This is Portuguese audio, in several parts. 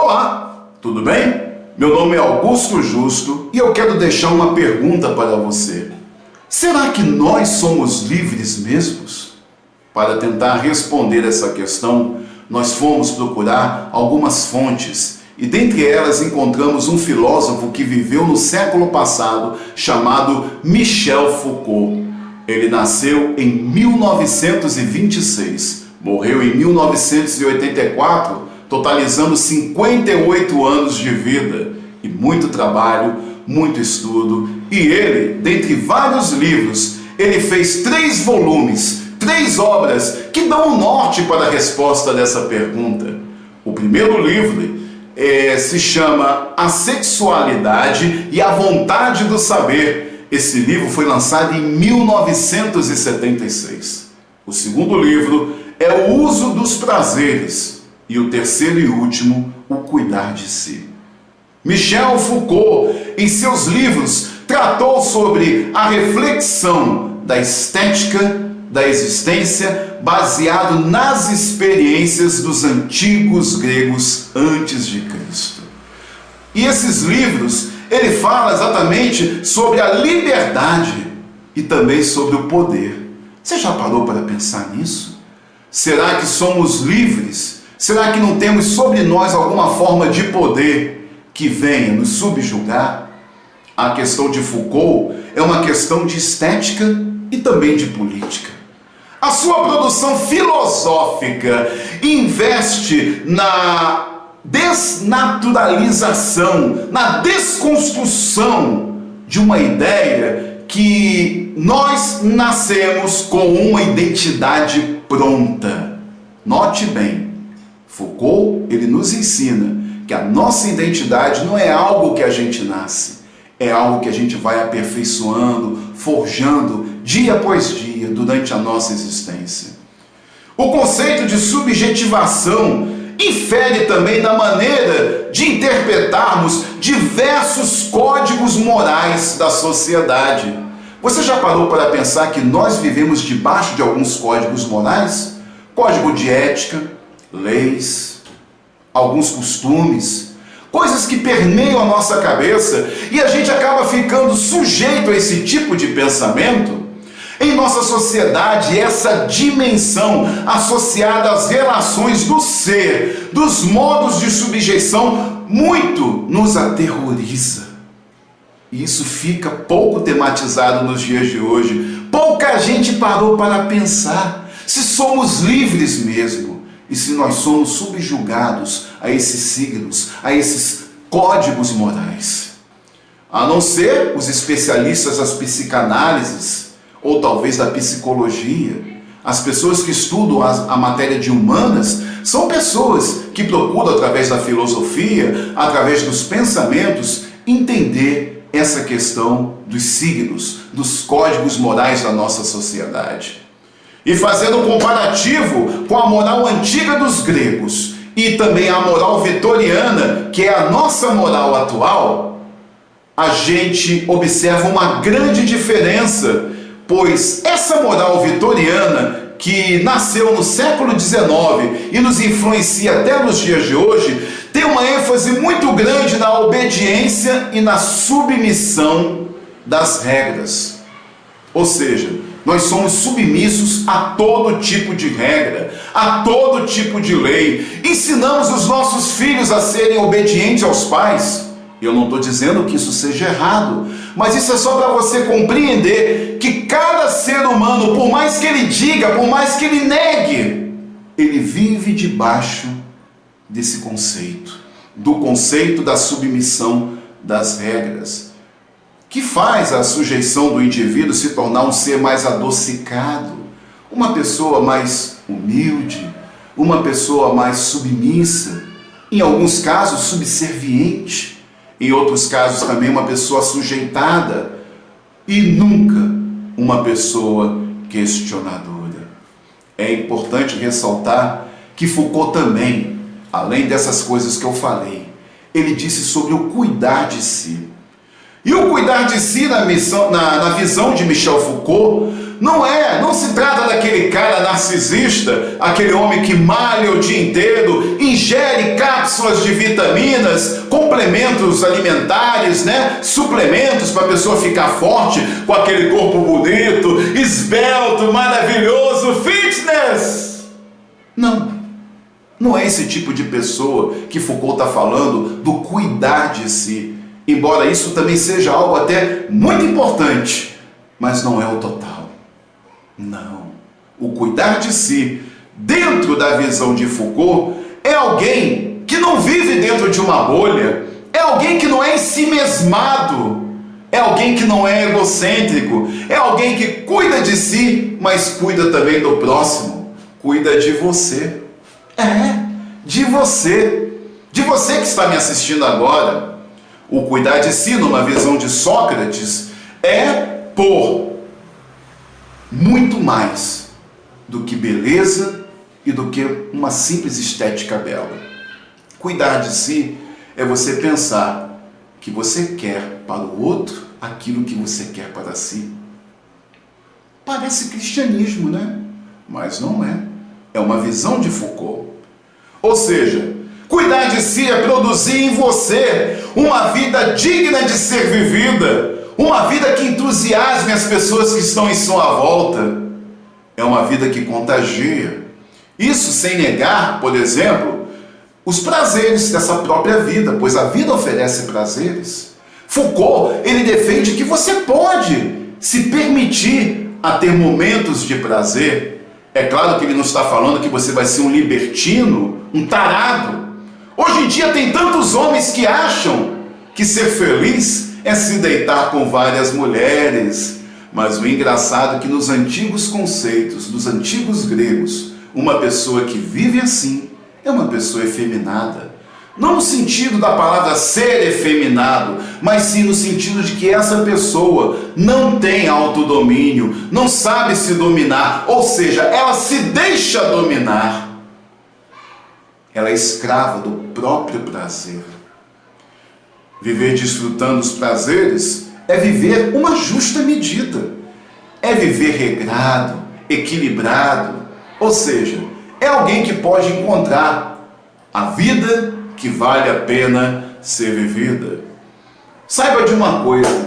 Olá, tudo bem? Meu nome é Augusto Justo e eu quero deixar uma pergunta para você. Será que nós somos livres mesmos? Para tentar responder essa questão, nós fomos procurar algumas fontes e dentre elas encontramos um filósofo que viveu no século passado chamado Michel Foucault. Ele nasceu em 1926, morreu em 1984, totalizando 58 anos de vida e muito trabalho, muito estudo. E ele, dentre vários livros, ele fez 3 volumes, 3 obras que dão o norte para a resposta dessa pergunta. O primeiro livro se chama A Sexualidade e a Vontade do Saber. Esse livro foi lançado em 1976. O segundo livro é O Uso dos Prazeres. E o terceiro e último, O Cuidar de Si. Michel Foucault, em seus livros, tratou sobre a reflexão da estética da existência baseado nas experiências dos antigos gregos antes de Cristo. E esses livros, ele fala exatamente sobre a liberdade e também sobre o poder. Você já parou para pensar nisso? Será que somos livres? Será que não temos sobre nós alguma forma de poder que venha nos subjugar? A questão de Foucault é uma questão de estética e também de política. A sua produção filosófica investe na desnaturalização, na desconstrução de uma ideia que nós nascemos com uma identidade pronta. Note bem, Foucault, ele nos ensina que a nossa identidade não é algo que a gente nasce, é algo que a gente vai aperfeiçoando, forjando dia após dia durante a nossa existência. O conceito de subjetivação infere também na maneira de interpretarmos diversos códigos morais da sociedade. Você já parou para pensar que nós vivemos debaixo de alguns códigos morais? Código de ética, leis, alguns costumes, coisas que permeiam a nossa cabeça e a gente acaba ficando sujeito a esse tipo de pensamento. Em nossa sociedade, essa dimensão associada às relações do ser, dos modos de subjeição, muito nos aterroriza. E isso fica pouco tematizado nos dias de hoje. Pouca gente parou para pensar se somos livres mesmo e se nós somos subjugados a esses signos, a esses códigos morais. A não ser os especialistas das psicanálises, ou talvez da psicologia. As pessoas que estudam a matéria de humanas são pessoas que procuram, através da filosofia, através dos pensamentos, entender essa questão dos signos, dos códigos morais da nossa sociedade. E fazendo um comparativo com a moral antiga dos gregos e também a moral vitoriana, que é a nossa moral atual, a gente observa uma grande diferença, pois essa moral vitoriana, que nasceu no século XIX e nos influencia até nos dias de hoje, tem uma ênfase muito grande na obediência e na submissão das regras. Ou seja, nós somos submissos a todo tipo de regra, a todo tipo de lei. Ensinamos os nossos filhos a serem obedientes aos pais. Eu não estou dizendo que isso seja errado, mas isso é só para você compreender que cada ser humano, por mais que ele diga, por mais que ele negue, ele vive debaixo desse conceito, do conceito da submissão das regras, que faz a sujeição do indivíduo se tornar um ser mais adocicado, uma pessoa mais humilde, uma pessoa mais submissa, em alguns casos subserviente, em outros casos também uma pessoa sujeitada e nunca uma pessoa questionadora. É importante ressaltar que Foucault também, além dessas coisas que eu falei, ele disse sobre o cuidar de si. E o cuidar de si na visão de Michel Foucault Não se trata daquele cara narcisista, aquele homem que malha o dia inteiro, ingere cápsulas de vitaminas, complementos alimentares, suplementos para a pessoa ficar forte, com aquele corpo bonito, esbelto, maravilhoso, fitness. Não é esse tipo de pessoa que Foucault está falando do cuidar de si, embora isso também seja algo até muito importante, mas não é o total. Não. O cuidar de si, dentro da visão de Foucault, é alguém que não vive dentro de uma bolha, é alguém que não é ensimesmado, é alguém que não é egocêntrico, é alguém que cuida de si, mas cuida também do próximo, cuida de você. De você que está me assistindo agora. O cuidar de si, numa visão de Sócrates, é por muito mais do que beleza e do que uma simples estética bela. Cuidar de si é você pensar que você quer para o outro aquilo que você quer para si. Parece cristianismo, Mas não é. É uma visão de Foucault. Ou seja, cuidar de si é produzir em você uma vida digna de ser vivida, uma vida que entusiasme as pessoas que estão em sua volta. É uma vida que contagia. Isso sem negar, por exemplo, os prazeres dessa própria vida, pois a vida oferece prazeres. Foucault, ele defende que você pode se permitir a ter momentos de prazer. É claro que ele não está falando que você vai ser um libertino, um tarado. Hoje em dia tem tantos homens que acham que ser feliz é se deitar com várias mulheres. Mas o engraçado é que nos antigos conceitos, dos antigos gregos, uma pessoa que vive assim é uma pessoa efeminada. Não no sentido da palavra ser efeminado, mas sim no sentido de que essa pessoa não tem autodomínio, não sabe se dominar, ou seja, ela se deixa dominar. Ela é escrava do próprio prazer. Viver desfrutando os prazeres é viver uma justa medida, é viver regrado, equilibrado, ou seja, é alguém que pode encontrar a vida que vale a pena ser vivida. Saiba de uma coisa,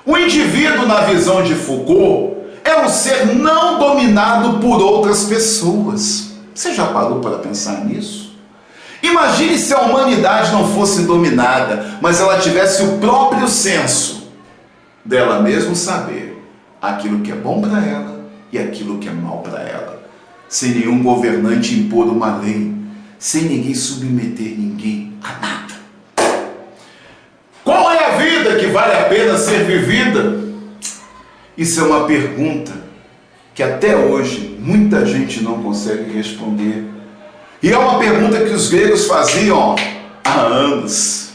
o indivíduo na visão de Foucault é um ser não dominado por outras pessoas. Você já parou para pensar nisso? Imagine se a humanidade não fosse dominada, mas ela tivesse o próprio senso dela mesma saber aquilo que é bom para ela e aquilo que é mal para ela, sem nenhum governante impor uma lei, sem ninguém submeter ninguém a nada. Qual é a vida que vale a pena ser vivida? Isso é uma pergunta que até hoje muita gente não consegue responder. E é uma pergunta que os gregos faziam há anos.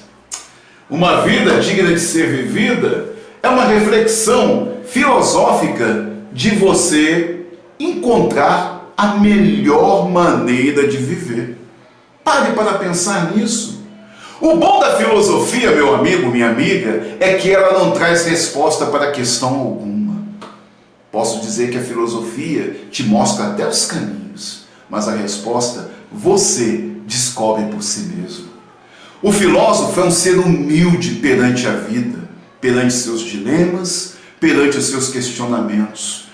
Uma vida digna de ser vivida é uma reflexão filosófica de você encontrar a melhor maneira de viver. Pare para pensar nisso. O bom da filosofia, meu amigo, minha amiga, é que ela não traz resposta para questão alguma. Posso dizer que a filosofia te mostra até os caminhos, mas a resposta você descobre por si mesmo. O filósofo é um ser humilde perante a vida, perante seus dilemas, perante os seus questionamentos.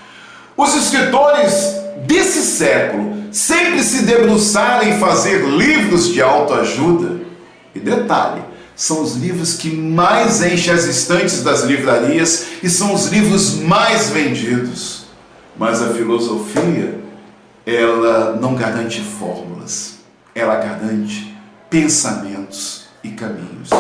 Os escritores desse século sempre se debruçaram em fazer livros de autoajuda. E detalhe, são os livros que mais enchem as estantes das livrarias e são os livros mais vendidos. Mas a filosofia, ela não garante fórmulas, ela garante pensamentos e caminhos.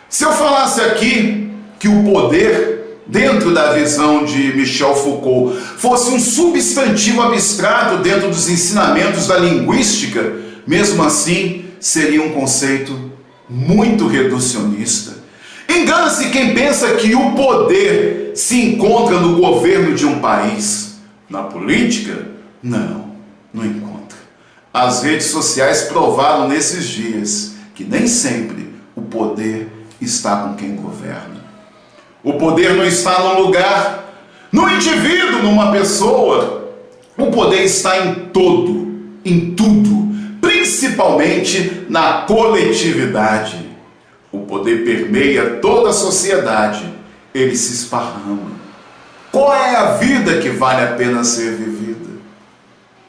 Se eu falasse aqui que o poder, dentro da visão de Michel Foucault, fosse um substantivo abstrato dentro dos ensinamentos da linguística, mesmo assim seria um conceito muito reducionista. Engana-se quem pensa que o poder se encontra no governo de um país. Na política, não encontra. As redes sociais provaram nesses dias que nem sempre o poder está com quem governa. O poder não está num lugar, No indivíduo, numa pessoa, o poder está em todo, em tudo, principalmente na coletividade. O poder permeia toda a sociedade, ele se esparrama. Qual é a vida que vale a pena ser vivida?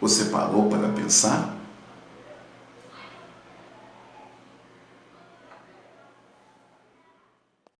Você parou para pensar?